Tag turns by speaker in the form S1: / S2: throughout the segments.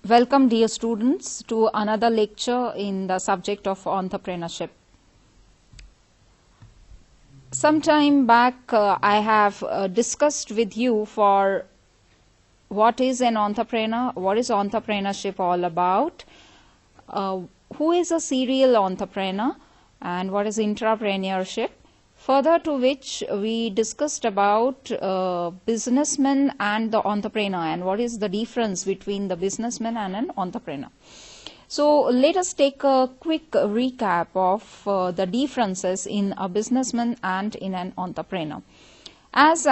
S1: Welcome, dear students, to another lecture in the subject of entrepreneurship. Some time back, I have discussed with you for what is an entrepreneur, what is entrepreneurship all about, who is a serial entrepreneur, and what is intrapreneurship. Further to which we discussed about businessman and the entrepreneur and what is the difference between the businessman and an entrepreneur. So let us take a quick recap of the differences in a businessman and in an entrepreneur. As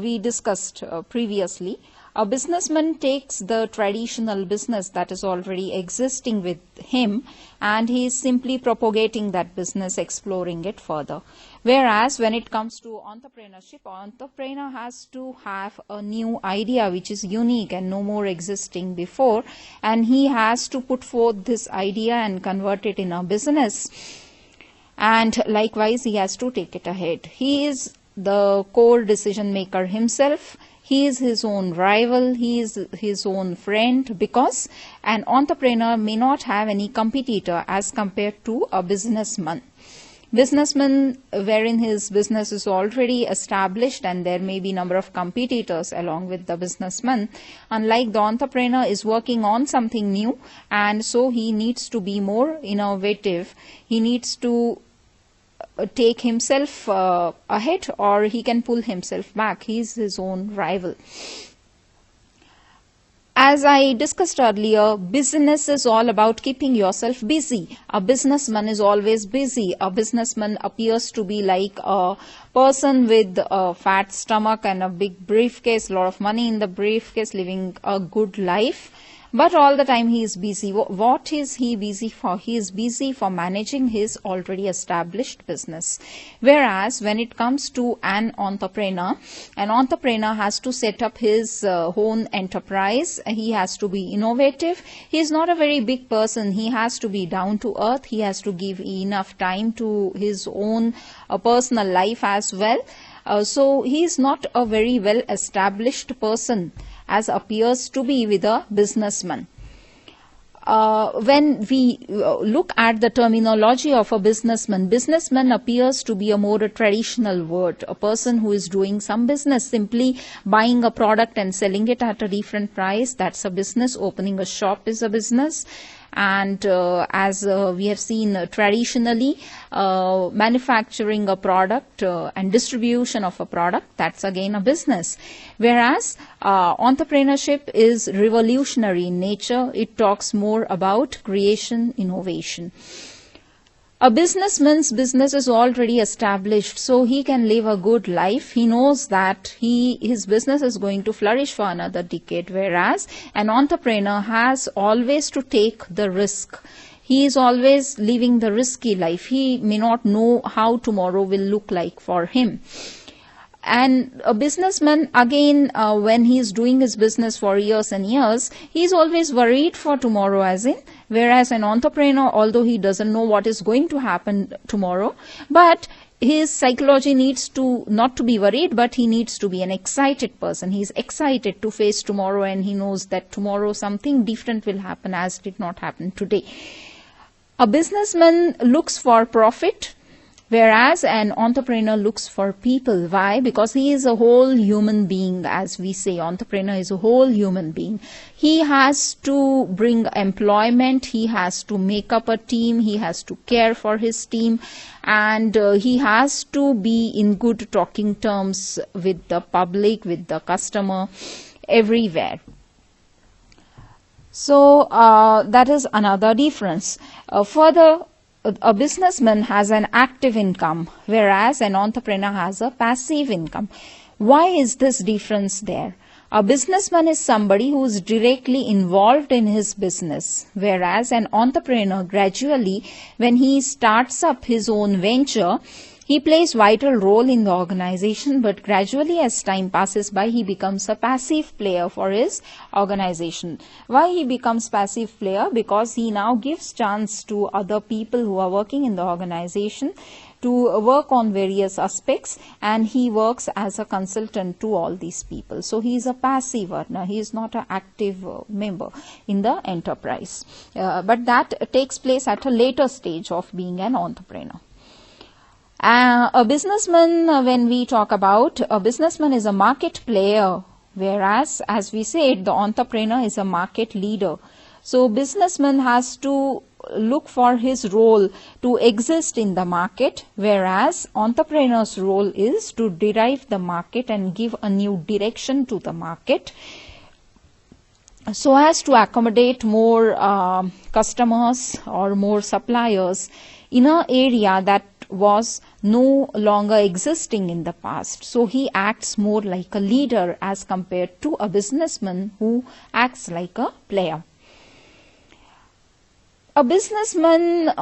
S1: we discussed previously, a businessman takes the traditional business that is already existing with him and he is simply propagating that business, exploring it further. Whereas when it comes to entrepreneurship, entrepreneur has to have a new idea which is unique and no more existing before, and he has to put forth this idea and convert it in a business, and likewise he has to take it ahead. He is the core decision maker himself. He is his own rival, he is his own friend, because an entrepreneur may not have any competitor as compared to a businessman. Businessman, wherein his business is already established and there may be number of competitors along with the businessman, unlike the entrepreneur is working on something new, and so he needs to be more innovative. He needs to take himself ahead, or he can pull himself back. He is his own rival. As I discussed earlier, business is all about keeping yourself busy. A businessman is always busy. A businessman appears to be like a person with a fat stomach and a big briefcase, a lot of money in the briefcase, living a good life. But all the time he is busy. What is he busy for? He is busy for managing his already established business. Whereas when it comes to an entrepreneur has to set up his own enterprise. He has to be innovative. He is not a very big person. He has to be down to earth. He has to give enough time to his own personal life as well. So he is not a very well established person as appears to be with a businessman. When we look at the terminology of a businessman, businessman appears to be a more traditional word. A person who is doing some business, simply buying a product and selling it at a different price, that's a business. Opening a shop is a business. And as we have seen traditionally, manufacturing a product and distribution of a product, that's again a business. Whereas entrepreneurship is revolutionary in nature. It talks more about creation, innovation. A businessman's business is already established, so he can live a good life. He knows that his business is going to flourish for another decade, whereas an entrepreneur has always to take the risk. He is always living the risky life. He may not know how tomorrow will look like for him. And a businessman, again, when he is doing his business for years and years, he is always worried for tomorrow, as in, whereas an entrepreneur, although he doesn't know what is going to happen tomorrow, but his psychology needs to not to be worried, but he needs to be an excited person. He is excited to face tomorrow, and he knows that tomorrow something different will happen as did not happen today. A businessman looks for profit, whereas an entrepreneur looks for people. Why? Because he is a whole human being, as we say. Entrepreneur is a whole human being. He has to bring employment. He has to make up a team. He has to care for his team. And he has to be in good talking terms with the public, with the customer, everywhere. So that is another difference. Further, a businessman has an active income, whereas an entrepreneur has a passive income. Why is this difference there? A businessman is somebody who is directly involved in his business, whereas an entrepreneur gradually, when he starts up his own venture, He plays vital role in the organization, but gradually as time passes by, he becomes a passive player for his organization. Why he becomes passive player? Because he now gives chance to other people who are working in the organization to work on various aspects, and he works as a consultant to all these people. So he is a passive earner. He is not an active member in the enterprise. But that takes place at a later stage of being an entrepreneur. A businessman, when we talk about, a businessman is a market player, whereas, as we said, the entrepreneur is a market leader. So businessman has to look for his role to exist in the market, whereas entrepreneur's role is to derive the market and give a new direction to the market so as to accommodate more customers or more suppliers in an area that was no longer existing in the past. So he acts more like a leader as compared to a businessman who acts like a player. A businessman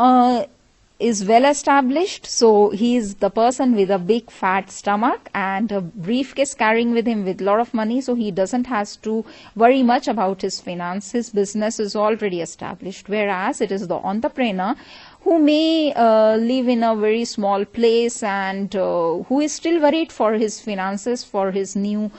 S1: is well established, so he is the person with a big fat stomach and a briefcase carrying with him with a lot of money, so he doesn't have to worry much about his finance. His business is already established, whereas it is the entrepreneur who may live in a very small place and who is still worried for his finances, for his new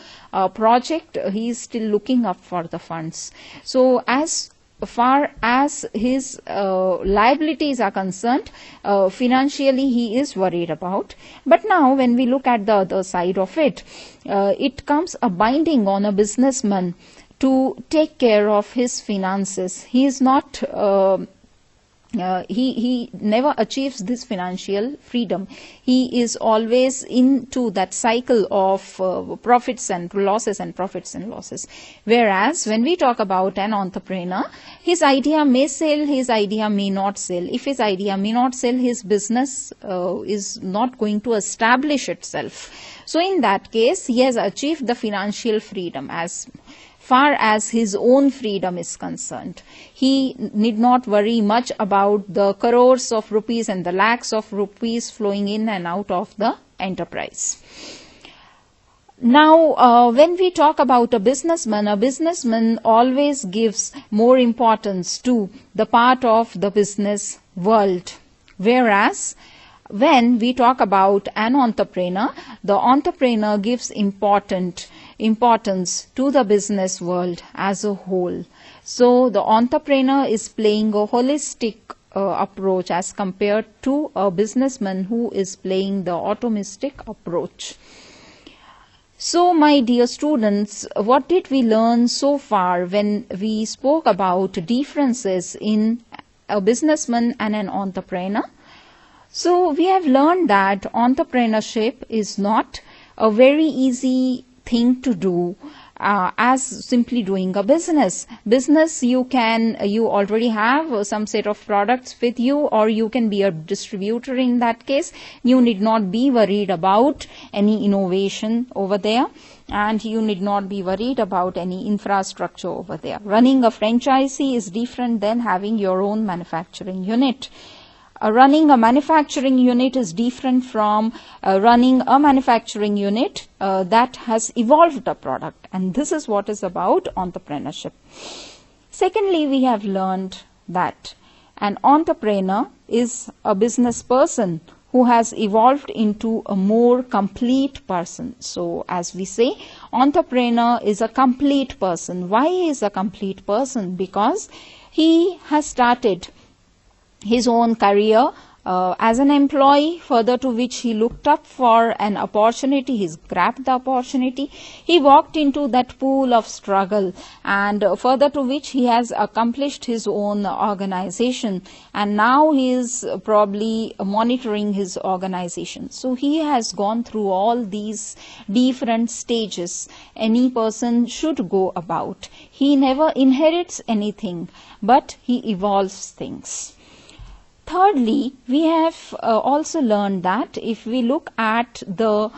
S1: project. He is still looking up for the funds. So as far as his liabilities are concerned, financially he is worried about. But now when we look at the other side of it, it comes a binding on a businessman to take care of his finances. He is not he never achieves this financial freedom. He is always into that cycle of profits and losses and profits and losses. Whereas when we talk about an entrepreneur, his idea may sell, his idea may not sell. If his idea may not sell, his business is not going to establish itself. So in that case, he has achieved the financial freedom as far as his own freedom is concerned. He need not worry much about the crores of rupees and the lakhs of rupees flowing in and out of the enterprise. Now, when we talk about a businessman always gives more importance to the part of the business world. Whereas, when we talk about an entrepreneur, the entrepreneur gives importance to the business world as a whole. So the entrepreneur is playing a holistic approach as compared to a businessman who is playing the atomistic approach. So my dear students, what did we learn so far when we spoke about differences in a businessman and an entrepreneur? So we have learned that entrepreneurship is not a very easy thing to do as simply doing a business. Business, you already have some set of products with you, or you can be a distributor in that case. You need not be worried about any innovation over there, and you need not be worried about any infrastructure over there. Running a franchisee is different than having your own manufacturing unit. Running a manufacturing unit is different from running a manufacturing unit that has evolved a product, and this is what is about entrepreneurship. Secondly, we have learned that an entrepreneur is a business person who has evolved into a more complete person. So as we say, entrepreneur is a complete person. Why is a complete person? Because he has started his own career as an employee, further to which he looked up for an opportunity, he grabbed the opportunity, he walked into that pool of struggle, and further to which he has accomplished his own organization, and now he is probably monitoring his organization. So he has gone through all these different stages any person should go about. He never inherits anything, but he evolves things. Thirdly, we have also learned that if we look at the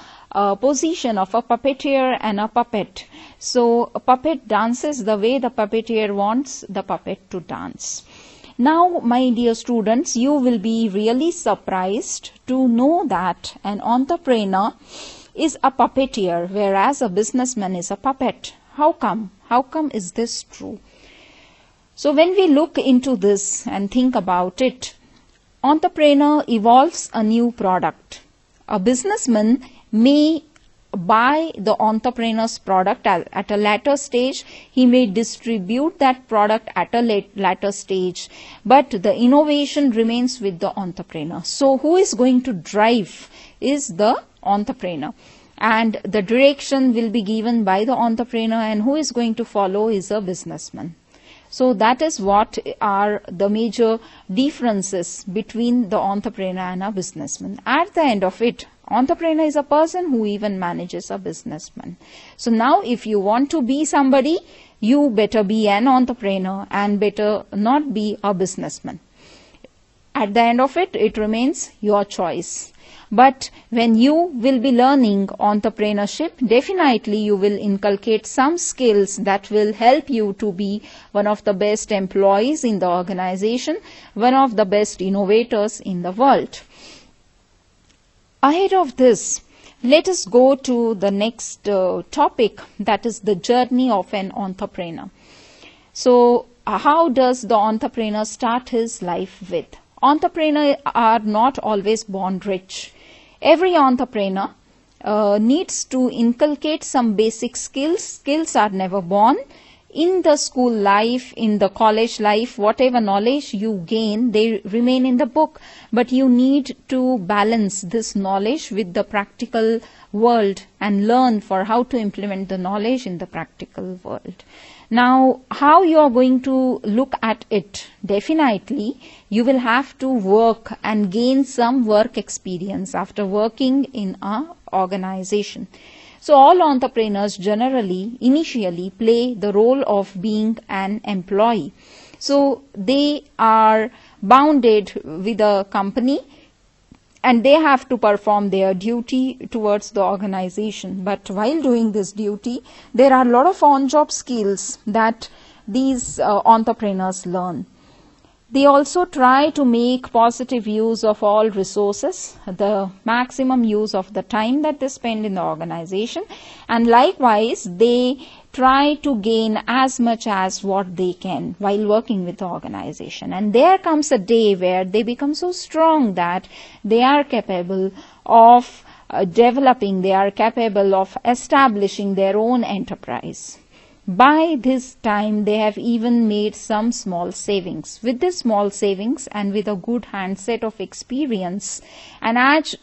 S1: position of a puppeteer and a puppet, so a puppet dances the way the puppeteer wants the puppet to dance. Now, my dear students, you will be really surprised to know that an entrepreneur is a puppeteer, whereas a businessman is a puppet. How come? How come is this true? So when we look into this and think about it, entrepreneur evolves a new product. A businessman may buy the entrepreneur's product at a later stage. He may distribute that product at a later stage, but the innovation remains with the entrepreneur. So who is going to drive is the entrepreneur, and the direction will be given by the entrepreneur, and who is going to follow is a businessman. So that is what are the major differences between the entrepreneur and a businessman. At the end of it, entrepreneur is a person who even manages a businessman. So now if you want to be somebody, you better be an entrepreneur and better not be a businessman. At the end of it, it remains your choice. But when you will be learning entrepreneurship, definitely you will inculcate some skills that will help you to be one of the best employees in the organization, one of the best innovators in the world. Ahead of this, let us go to the next topic, that is the journey of an entrepreneur. So, how does the entrepreneur start his life with? Entrepreneurs are not always born rich. Every entrepreneur needs to inculcate some basic skills. Skills are never born. In the school life, in the college life, whatever knowledge you gain, they remain in the book. But you need to balance this knowledge with the practical world and learn for how to implement the knowledge in the practical world. Now, how you are going to look at it? Definitely, you will have to work and gain some work experience after working in an organization. So, all entrepreneurs generally, initially play the role of being an employee. So, they are bounded with a company and they have to perform their duty towards the organization. But while doing this duty, there are a lot of on-job skills that these entrepreneurs learn. They also try to make positive use of all resources, the maximum use of the time that they spend in the organization, and likewise they try to gain as much as what they can while working with the organization. And there comes a day where they become so strong that they are capable of developing, they are capable of establishing their own enterprise. By this time, they have even made some small savings. With this small savings and with a good handset of experience, and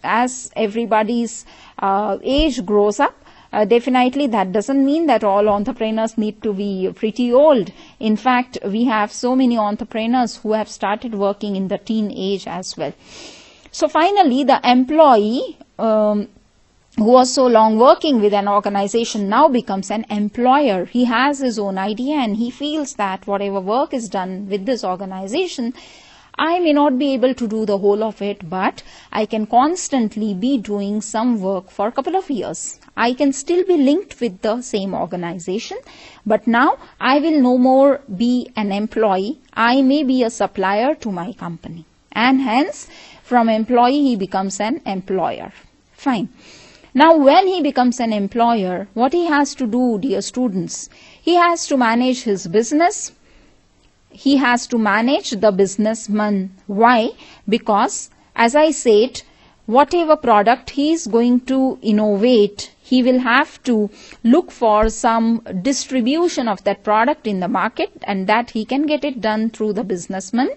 S1: as everybody's age grows up, definitely that doesn't mean that all entrepreneurs need to be pretty old. In fact, we have so many entrepreneurs who have started working in the teen age as well. So finally, the employee who was so long working with an organization now becomes an employer. He has his own idea and he feels that whatever work is done with this organization, I may not be able to do the whole of it, but I can constantly be doing some work for a couple of years. I can still be linked with the same organization, but now I will no more be an employee. I may be a supplier to my company. And hence, from employee, he becomes an employer. Fine. Now, when he becomes an employer, what he has to do, dear students? He has to manage his business. He has to manage the businessman. Why? Because, as I said, whatever product he is going to innovate, he will have to look for some distribution of that product in the market, and that he can get it done through the businessman.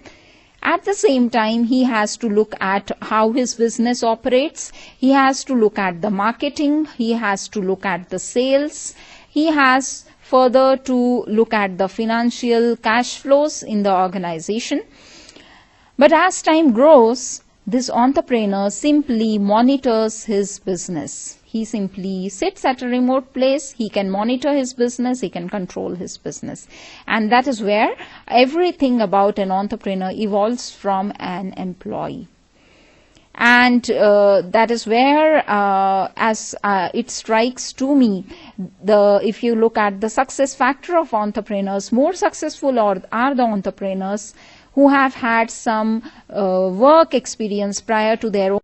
S1: At the same time, he has to look at how his business operates. He has to look at the marketing. He has to look at the sales. He has further to look at the financial cash flows in the organization. But as time grows, this entrepreneur simply monitors his business. He simply sits at a remote place. He can monitor his business. He can control his business. And that is where everything about an entrepreneur evolves from an employee. And that is where, as it strikes to me, if you look at the success factor of entrepreneurs, more successful are the entrepreneurs who have had some work experience prior to their own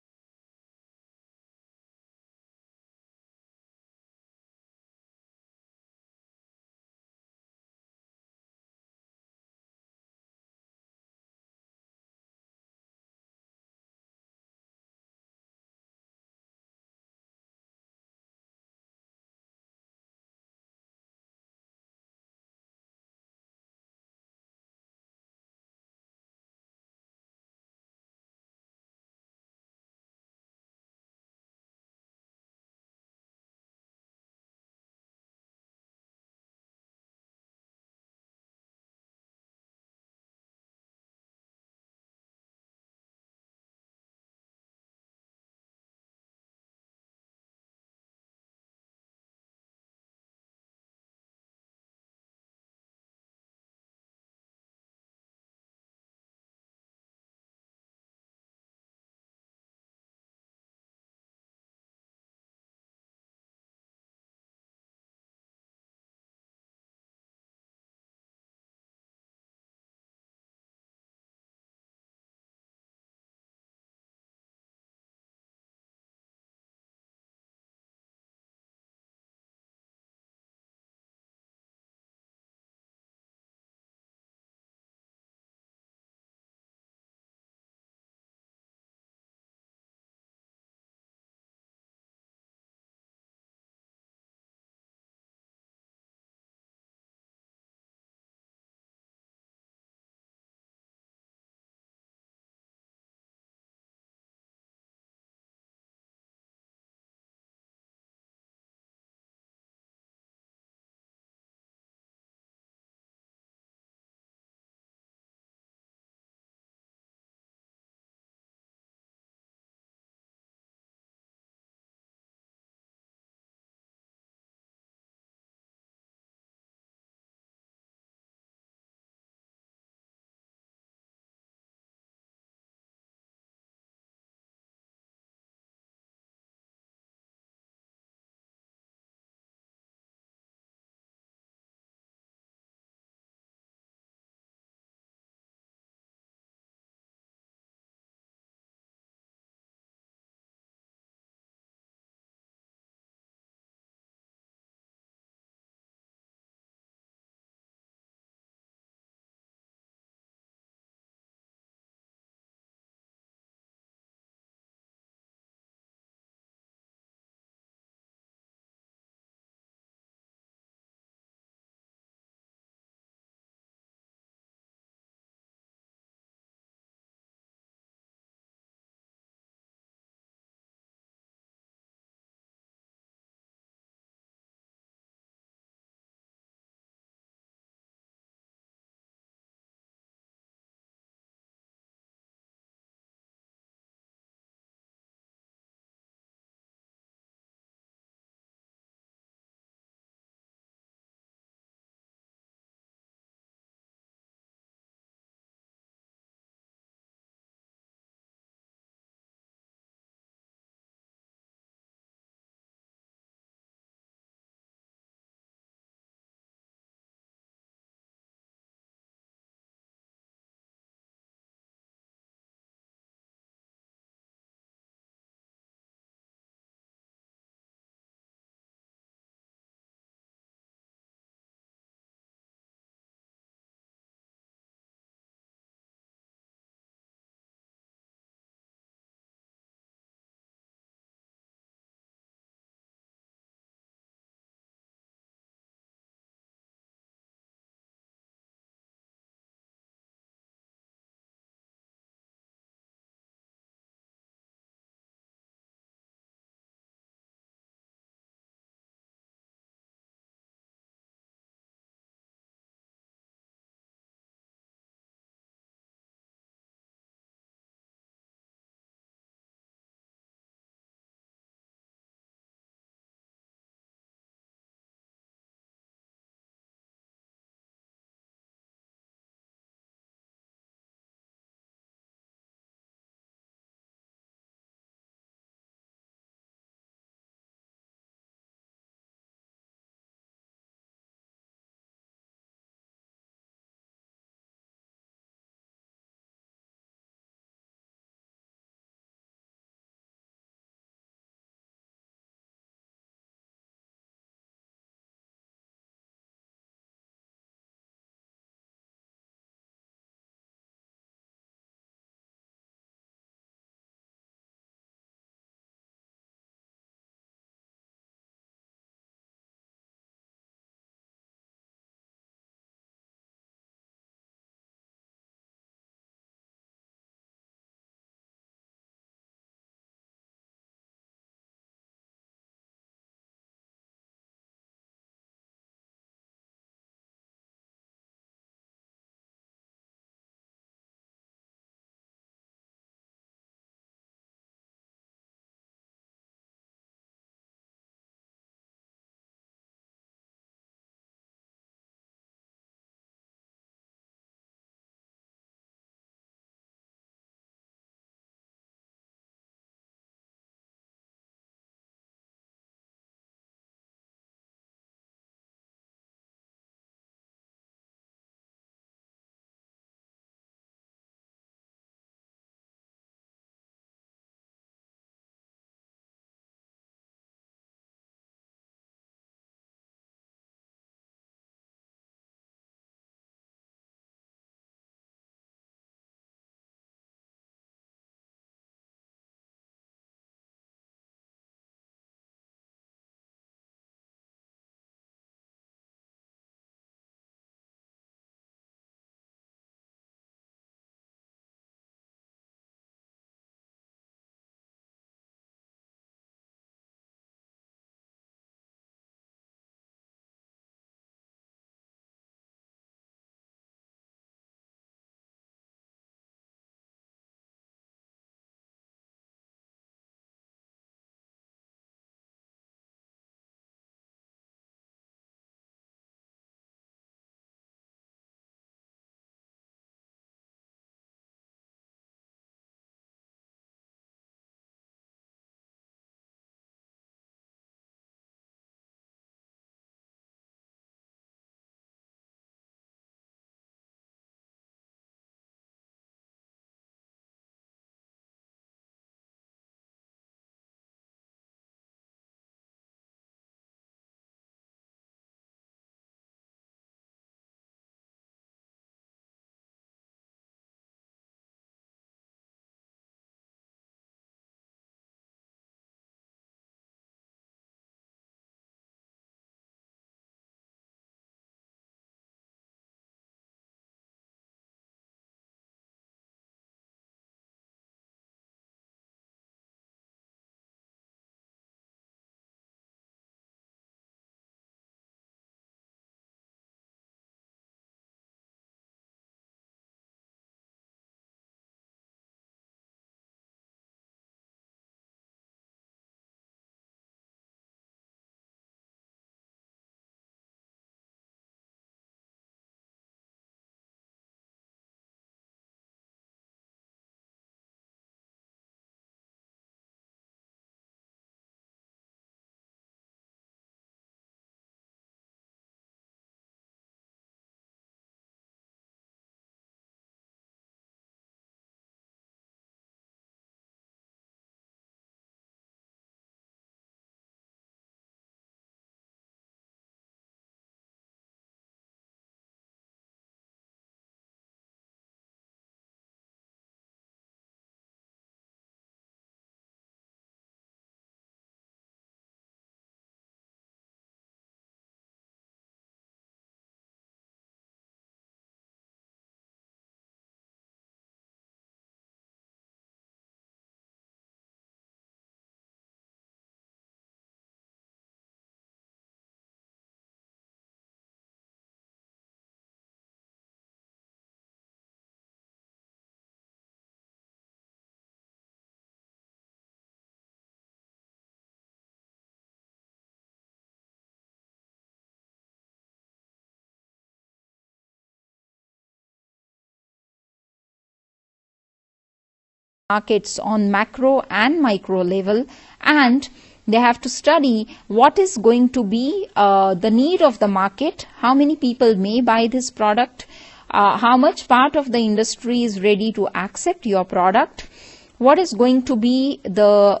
S1: markets on macro and micro level, and they have to study what is going to be the need of the market, how many people may buy this product, how much part of the industry is ready to accept your product, what is going to be the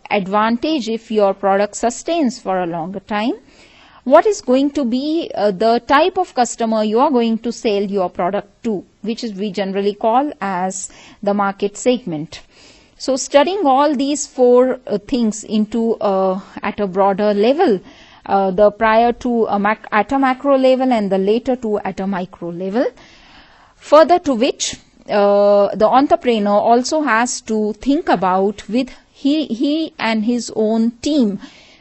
S1: advantage if your product sustains for a longer time, what is going to be the type of customer you are going to sell your product to, which is we generally call as the market segment. So studying all these four things into at a broader level, the prior to at a macro level and the later to at a micro level, further to which the entrepreneur also has to think about with he and his own team.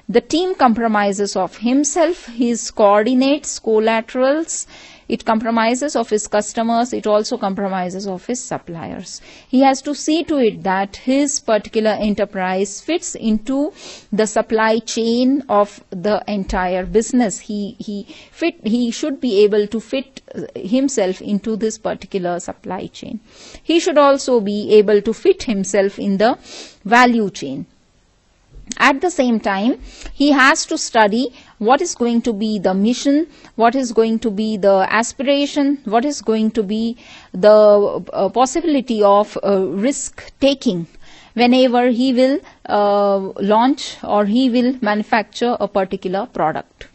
S1: The team compromises of himself, his coordinates, collaterals, it compromises of his customers, it also compromises of his suppliers. He has to see to it that his particular enterprise fits into the supply chain of the entire business. He should be able to fit himself into this particular supply chain. He should also be able to fit himself in the value chain. At the same time, he has to study what is going to be the mission, what is going to be the aspiration, what is going to be the possibility of risk taking whenever he will launch or he will manufacture a particular product.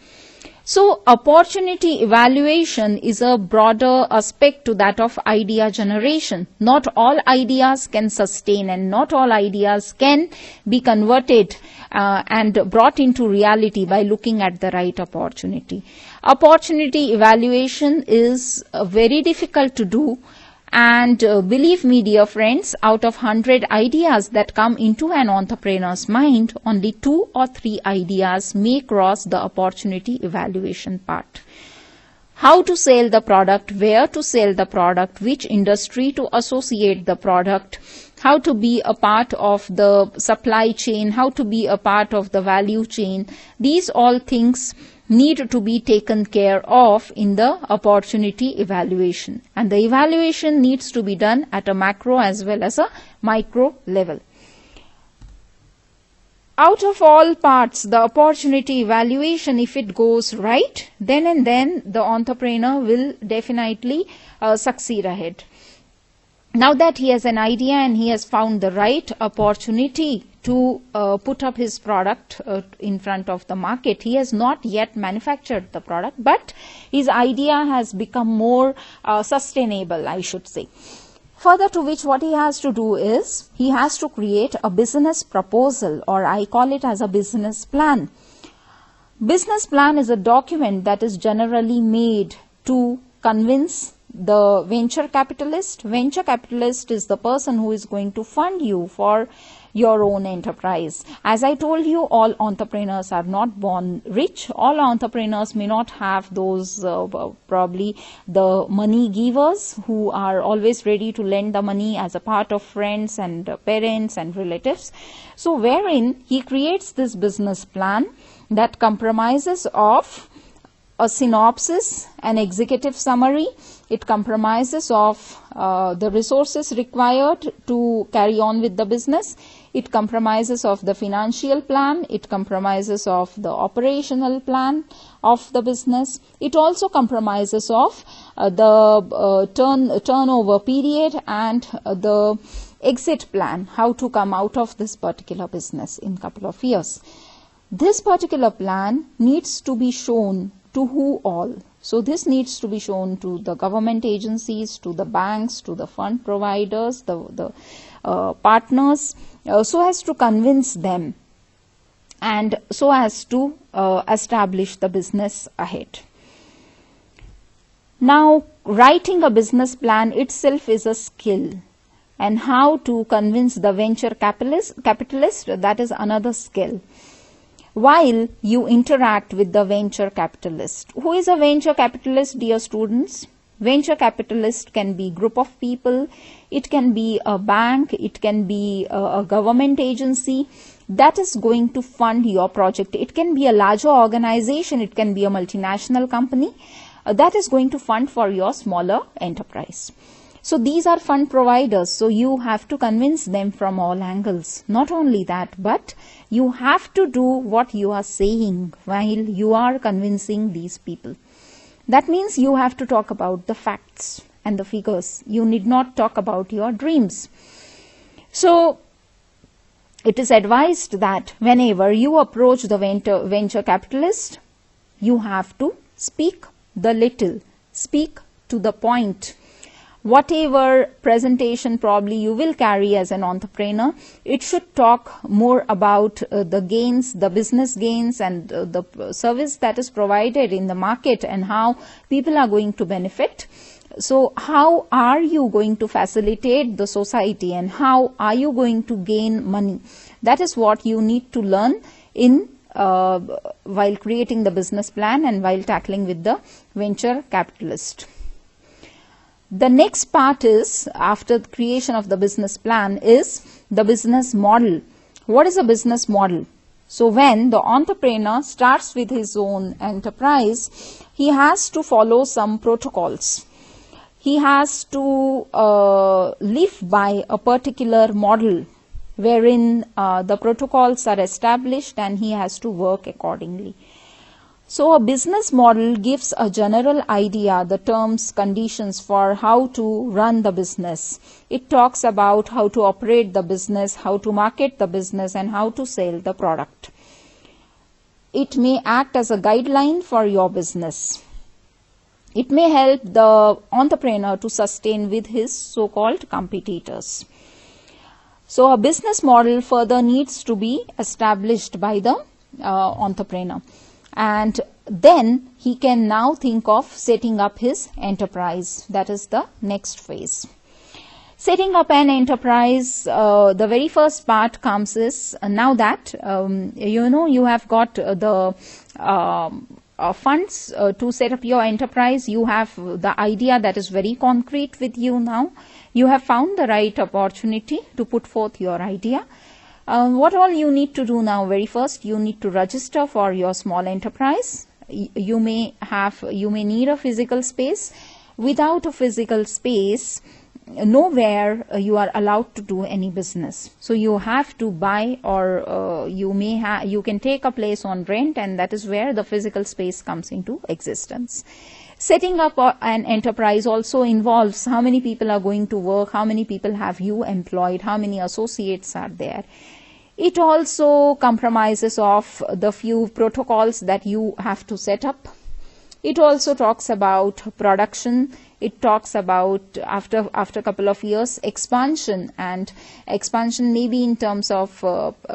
S1: So opportunity evaluation is a broader aspect to that of idea generation. Not all ideas can sustain and not all ideas can be converted and brought into reality by looking at the right opportunity. Opportunity evaluation is very difficult to do, and believe me, dear friends, out of 100 ideas that come into an entrepreneur's mind, only 2 or 3 ideas may cross the opportunity evaluation part. How to sell the product, where to sell the product, which industry to associate the product, how to be a part of the supply chain, how to be a part of the value chain. These all things need to be taken care of in the opportunity evaluation, and the evaluation needs to be done at a macro as well as a micro level. Out of all parts, the opportunity evaluation, if it goes right, then and then the entrepreneur will definitely succeed ahead. Now that he has an idea and he has found the right opportunity to put up his product in front of the market, he has not yet manufactured the product, but his idea has become more sustainable, I should say. Further to which, what he has to do is he has to create a business proposal, or I call it as a business plan. Business plan is a document that is generally made to convince the venture capitalist. Venture capitalist is the person who is going to fund you for your own enterprise. As I told you, all entrepreneurs are not born rich. All entrepreneurs may not have those probably the money givers who are always ready to lend the money as a part of friends and parents and relatives. So wherein he creates this business plan that compromises of a synopsis, an executive summary. It compromises of the resources required to carry on with the business. It compromises of the financial plan. It compromises of the operational plan of the business. It also compromises of the turnover period and the exit plan, how to come out of this particular business in a couple of years. This particular plan needs to be shown to who all? So this needs to be shown to the government agencies, to the banks, to the fund providers, the partners, so as to convince them and so as to establish the business ahead. Now, writing a business plan itself is a skill, and how to convince the venture capitalist, that is another skill. While you interact with the venture capitalist. Who is a venture capitalist, dear students? Venture capitalist can be a group of people, it can be a bank, it can be a government agency that is going to fund your project. It can be a larger organization, it can be a multinational company that is going to fund for your smaller enterprise. So these are fund providers. So you have to convince them from all angles. Not only that, but you have to do what you are saying while you are convincing these people. That means you have to talk about the facts and the figures. You need not talk about your dreams. So it is advised that whenever you approach the venture capitalist, you have to speak the little, speak to the point. Whatever presentation probably you will carry as an entrepreneur, it should talk more about the gains, the business gains, and the service that is provided in the market and how people are going to benefit. So how are you going to facilitate the society and how are you going to gain money? That is what you need to learn in while creating the business plan and while tackling with the venture capitalist. The next part is, after the creation of the business plan, is the business model. What is a business model? So when the entrepreneur starts with his own enterprise, he has to follow some protocols. He has to live by a particular model wherein the protocols are established and he has to work accordingly. So a business model gives a general idea, the terms, conditions for how to run the business. It talks about how to operate the business, how to market the business, and how to sell the product. It may act as a guideline for your business. It may help the entrepreneur to sustain with his so-called competitors. So a business model further needs to be established by the entrepreneur. And then he can now think of setting up his enterprise. That is the next phase. Setting up an enterprise, the very first part comes is, now that you have got the funds to set up your enterprise, you have the idea that is very concrete with you now. You have found the right opportunity to put forth your idea. What all you need to do now? Very first, you need to register for your small enterprise. You may need a physical space. Without a physical space, nowhere you are allowed to do any business. So you have to buy, or you can take a place on rent, and that is where the physical space comes into existence. Setting up an enterprise also involves how many people are going to work, how many people have you employed, how many associates are there. It also compromises of the few protocols that you have to set up. It also talks about production. It talks about, after a couple of years, expansion, and expansion may be in terms of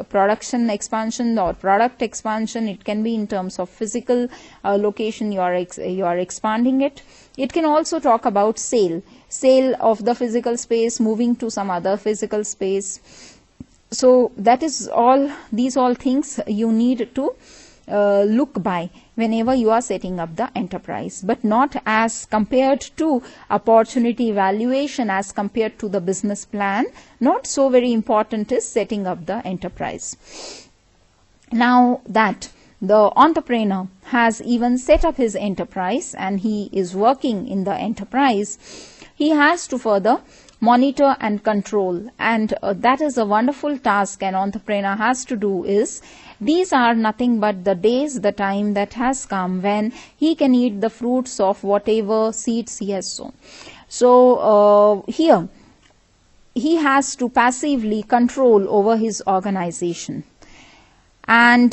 S1: production expansion or product expansion. It can be in terms of physical location you are expanding it. It can also talk about sale of the physical space, moving to some other physical space. So that is all, these all things you need to look by whenever you are setting up the enterprise, but not as compared to opportunity evaluation, as compared to the business plan. Not so very important is setting up the enterprise. Now that the entrepreneur has even set up his enterprise and he is working in the enterprise, he has to further monitor and control, and that is a wonderful task an entrepreneur has to do. Is these are nothing but the days, the time that has come when he can eat the fruits of whatever seeds he has sown. So here he has to passively control over his organization, and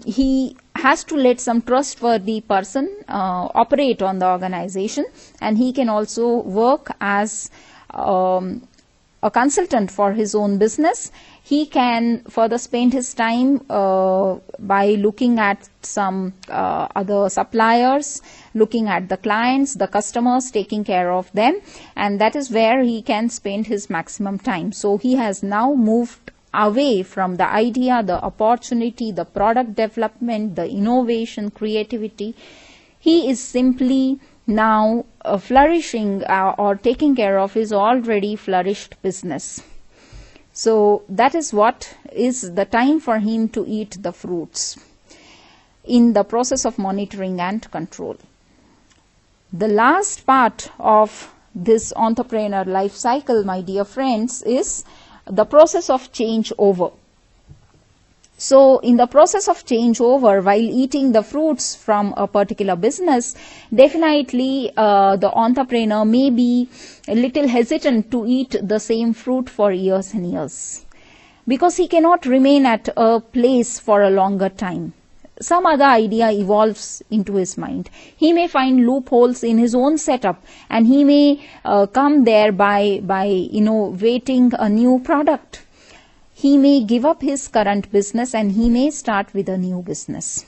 S1: he has to let some trustworthy person operate on the organization, and he can also work as a consultant for his own business. He can further spend his time by looking at some other suppliers, looking at the clients, the customers, taking care of them, and that is where he can spend his maximum time. So he has now moved away from the idea, the opportunity, the product development, the innovation, creativity. He is simply now flourishing or taking care of his already flourished business. So that is what is the time for him to eat the fruits in the process of monitoring and control. The last part of this entrepreneur life cycle, my dear friends, is the process of changeover. So in the process of changeover, while eating the fruits from a particular business, definitely the entrepreneur may be a little hesitant to eat the same fruit for years and years, because he cannot remain at a place for a longer time. Some other idea evolves into his mind. He may find loopholes in his own setup, and he may come there by innovating a new product. He may give up his current business and he may start with a new business.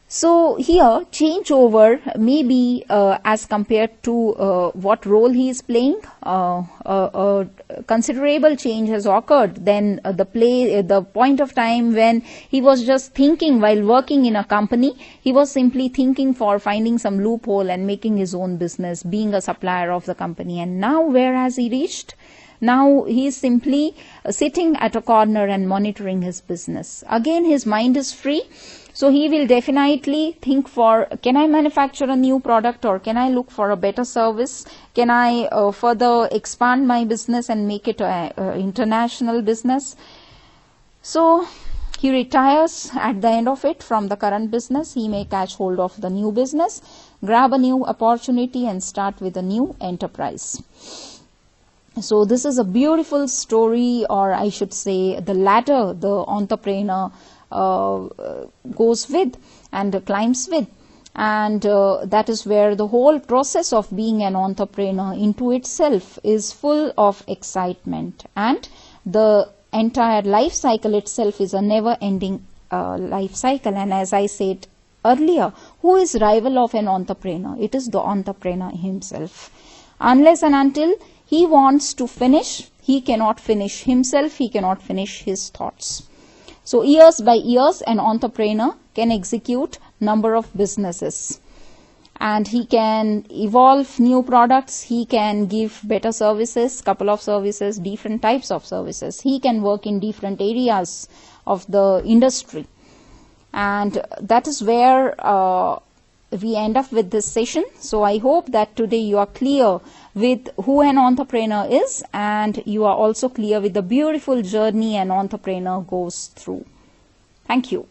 S1: So here, changeover may be as compared to what role he is playing. A considerable change has occurred. Then the point of time when he was just thinking while working in a company, he was simply thinking for finding some loophole and making his own business, being a supplier of the company. And now where has he reached? Now he is simply sitting at a corner and monitoring his business. Again, his mind is free. So he will definitely think for, can I manufacture a new product, or can I look for a better service? Can I further expand my business and make it an international business? So he retires at the end of it from the current business. He may catch hold of the new business, grab a new opportunity and start with a new enterprise. So this is a beautiful story, or I should say the ladder the entrepreneur goes with and climbs with, and that is where the whole process of being an entrepreneur into itself is full of excitement, and the entire life cycle itself is a never ending life cycle. And as I said earlier, who is rival of an entrepreneur? It is the entrepreneur himself. Unless and until he wants to finish, he cannot finish himself, he cannot finish his thoughts. So years by years, an entrepreneur can execute number of businesses, and he can evolve new products, he can give better services, couple of services, different types of services. He can work in different areas of the industry. And that is where we end up with this session. So I hope that today you are clear with who an entrepreneur is, and you are also clear with the beautiful journey an entrepreneur goes through. Thank you.